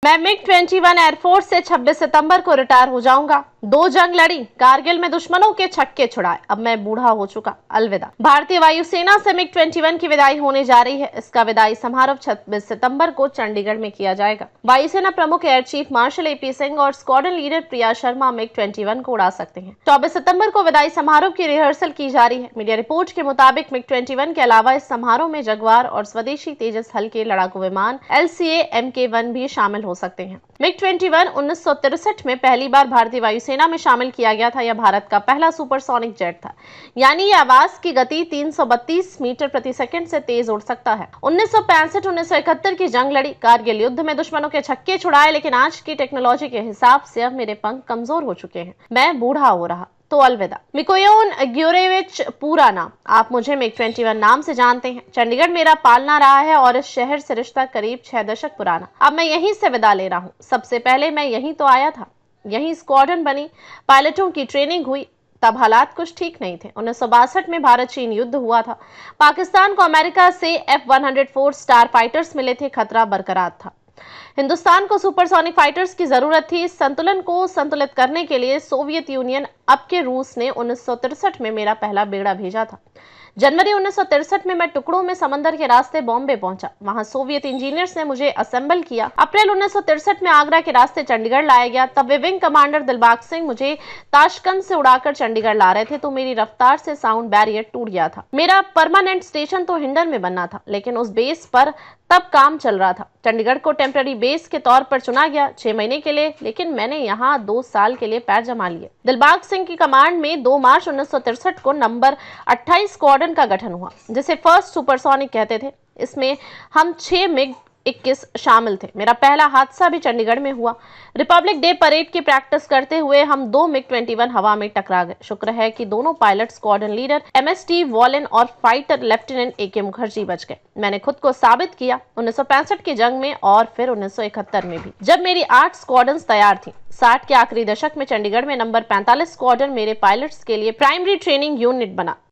मैं MiG-21 air force से 26 सितंबर को रिटायर हो जाऊंगा। 2 जंग लड़ी, कारगिल में दुश्मनों के छक्के छुड़ाए, अब मैं बूढ़ा हो चुका, अलविदा। भारतीय वायुसेना से MiG-21 की विदाई होने जा रही है। इसका विदाई समारोह 26 सितंबर को चंडीगढ़ में किया जाएगा। वायुसेना प्रमुख air chief marshal AP Singh और squadron leader Priya Sharma MiG-21 को उड़ा सकते हैं। 24 सितंबर को विदाई समारोह की रिहर्सल की जा रही है। मीडिया रिपोर्ट के मुताबिक MiG-21 के अलावा इस समारोह में जगुआर और स्वदेशी तेजस हल्के लड़ाकू विमान LCA Mk1 भी शामिल हो सकते हैं। MiG-21 1963 में पहली बार भारतीय वायुसेना में शामिल किया गया था। यह भारत का पहला सुपरसोनिक जेट था, यानी यह आवाज की गति 332 मीटर प्रति सेकंड से तेज उड़ सकता है। 1965-1971 की जंग लड़ी, कारगिल युद्ध में दुश्मनों के छक्के छुड़ाए, लेकिन आज की टेक्नोलॉजी के हिसाब से अब मेरे पंख कमजोर हो चुके हैं। मैं बूढ़ा हो रहा, तो अलविदा। मिकोयोन ग्योरेविच पूरा नाम, आप मुझे MiG-21 नाम से जानते हैं। चंडीगढ़ मेरा पालना रहा है और इस शहर से रिश्ता करीब 6 दशक पुराना। अब मैं यहीं से विदा ले रहा हूँ। सबसे पहले मैं यहीं तो आया था, यहीं स्क्वाड्रन बनी, पायलटों की ट्रेनिंग हुई। तब हालात कुछ ठीक नहीं थे। 1962 में भारत चीन युद्ध हुआ था। पाकिस्तान को अमेरिका से F-104 स्टार फाइटर्स मिले थे। खतरा बरकरार था। हिंदुस्तान को सुपरसोनिक फाइटर्स की जरूरत थी। इस संतुलन को संतुलित करने के लिए सोवियत यूनियन, अब के रूस ने 1963 में मेरा पहला बेड़ा भेजा था। जनवरी 1963 में मैं टुकड़ों में समंदर के रास्ते बॉम्बे पहुंचा। वहां सोवियत इंजीनियर्स ने मुझे असेंबल किया। अप्रैल 1963 में आगरा के रास्ते चंडीगढ़ लाया गया। तब विंग कमांडर दिलबाग सिंह मुझे ताशकंद से उड़ाकर चंडीगढ़ ला रहे थे, तो मेरी रफ्तार से साउंड बैरियर टूट गया था। मेरा परमानेंट स्टेशन तो हिंडन में बनना था, लेकिन उस बेस पर तब काम चल रहा था। चंडीगढ़ को टेम्पररी बेस के तौर पर चुना गया 6 महीने के लिए, लेकिन मैंने यहाँ 2 साल के लिए पैर जमा लिए। दिलबाग सिंह की कमांड में 2 मार्च 1963 को नंबर 28 स्क्वाड्रन का गठन हुआ, जिसे फर्स्ट सुपरसोनिक कहते थे। इसमें हम 6 MiG-21 शामिल थे। मेरा पहला हादसा भी चंडीगढ़ में हुआ। रिपब्लिक डे परेड की प्रैक्टिस करते हुए हम 2 MiG-21 हवा में टकरा गए। शुक्र है कि दोनों पायलट स्क्वाड्रन लीडर MST वॉलेन और फाइटर लेफ्टिनेंट AK मुखर्जी बच गए। मैंने खुद को साबित किया 1965 की जंग में और फिर 1971 में भी, जब मेरी 8 स्क्वाड्रन तैयार थी। 60 के आखिरी दशक में चंडीगढ़ में नंबर 45 स्क्वाड्रन मेरे पायलट्स के लिए प्राइमरी ट्रेनिंग यूनिट बना।